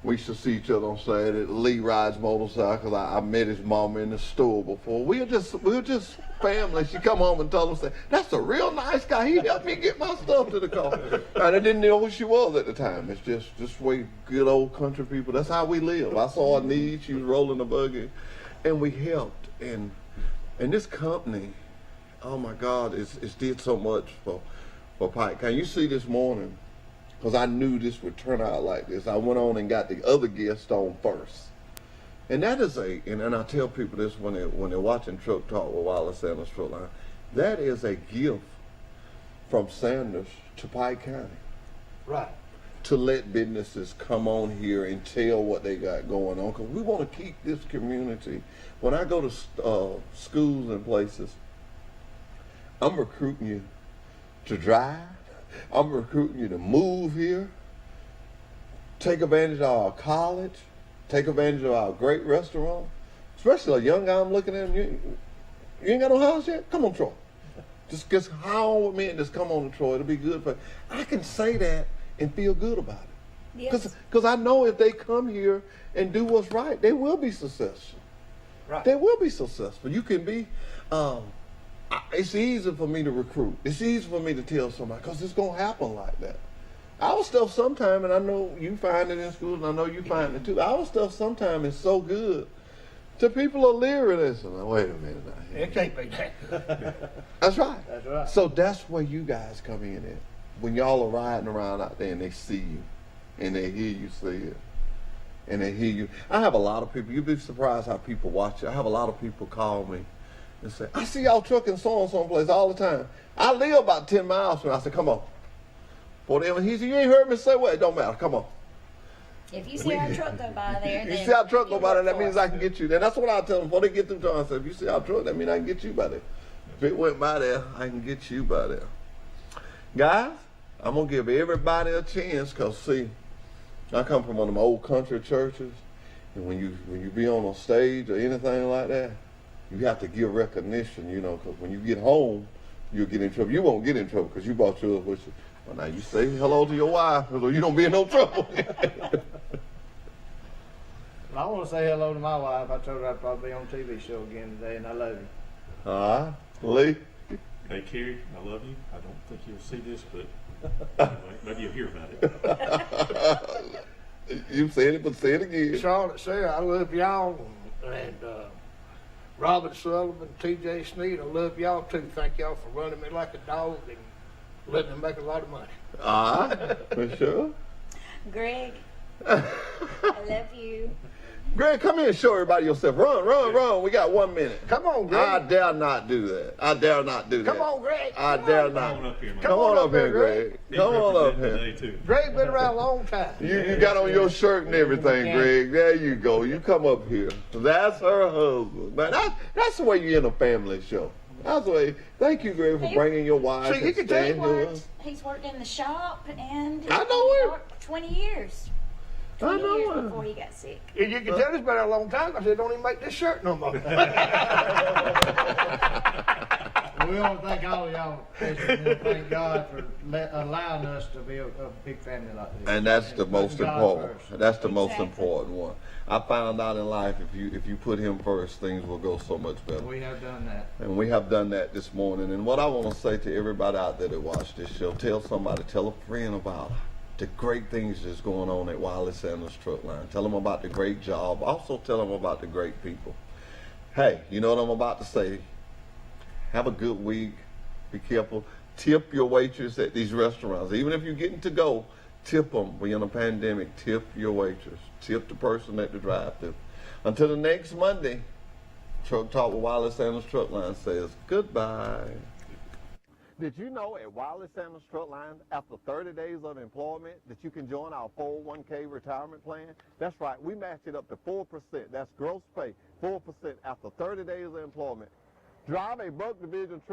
We used to see each other on Saturday. Lee rides motorcycles. I met his mama in the store before. We were just family. She come home and told us, "That's a real nice guy. He helped me get my stuff to the car." And I didn't know who she was at the time. It's just way good old country people. That's how we live. I saw a need. She was rolling a buggy, and we helped. And this company, oh my God, it's did so much for Pike. Can you see this morning? Because I knew this would turn out like this. I went on and got the other guest on first. And that is and I tell people this when they're watching Truck Talk with Wiley Sanders Truck Line, that is a gift from Sanders to Pike County. Right. To let businesses come on here and tell what they got going on. Because we want to keep this community. When I go to schools and places, I'm recruiting you to drive. I'm recruiting you to move here, take advantage of our college, take advantage of our great restaurant, especially a young guy I'm looking at. You ain't got no house yet? Come on, Troy. Just hire on with me and just come on to Troy. It'll be good for you. I can say that and feel good about it. Yes. Because I know if they come here and do what's right, they will be successful. Right. They will be successful. You can be... it's easy for me to recruit. It's easy for me to tell somebody because it's going to happen like that. Our stuff sometime, and I know you find it in schools, and I know you find it too. Our stuff sometime is so good that people are leery. They say, "Wait a minute. It can't be that good." That's right. That's right. So that's where you guys come in at. When y'all are riding around out there and they see you and they hear you say it and they hear you. I have a lot of people. You'd be surprised how people watch it. I have a lot of people call me and say, "I see y'all trucking someplace all the time. I live about 10 miles from." I said, "Come on." For them, he said, "You ain't heard me say what? It don't matter. Come on." If you see our truck go by there, You then see our truck go you by there, work that for means us. I can get you there. That's what I tell them before they get through town. I said, if you see our truck, that means I can get you by there. If it went by there, I can get you by there. Guys, I'm going to give everybody a chance because, see, I come from one of them old country churches, and when you be on a stage or anything like that, you have to give recognition, you know, because when you get home, you'll get in trouble. You won't get in trouble because you brought yours with you. Well, now you say hello to your wife so you don't be in no trouble. I want to say hello to my wife. I told her I'd probably be on a TV show again today, and I love you. All right, Lee. Hey, Carrie, I love you. I don't think you'll see this, but anyway, maybe you'll hear about it. You said it, but say it again. Charlotte, Sarah, I love y'all, and Robert Sullivan, T.J. Sneed, I love y'all too. Thank y'all for running me like a dog and letting me make a lot of money. All right, for sure. Greg, I love you. Greg, come here and show everybody yourself. Run. We got 1 minute. Come on, Greg. I dare not do that. I dare not do that. Come on, Greg. I dare not. Come on up here, man. Come on up here, Greg. He's Come on up representing here. today, too. Greg been around a long time. You got on your shirt and everything, Greg. There you go. You come up here. That's her husband. Man, that's the way you in a family show. That's the way. Thank you, Greg, for bringing your wife See, he and can tell you staying here. He's worked in the shop and I know him. worked 20 years. I 20 know years him. before he got sick. And you can tell it's been a long time because they don't even make this shirt no more. We want to thank all of y'all. Especially thank God for allowing us to be a big family like this. And that's the most God important. first. That's the most Exactly. important one. I found out in life if you put him first, things will go so much better. We have done that. And we have done that this morning. And what I want to say to everybody out there that watch this show, tell somebody, tell a friend about the great things that's going on at Wiley Sanders Truck Line. Tell them about the great job. Also tell them about the great people. Hey, you know what I'm about to say? Have a good week. Be careful. Tip your waitress at these restaurants. Even if you're getting to go, tip them. We're in a pandemic. Tip your waitress. Tip the person at the drive-thru. Until the next Monday, Truck Talk with Wiley Sanders Truck Line says goodbye. Did you know at Wiley Sanders Truck Line, after 30 days of employment, that you can join our 401k retirement plan? That's right, we match it up to 4%. That's gross pay, 4% after 30 days of employment. Drive a Buck Division truck.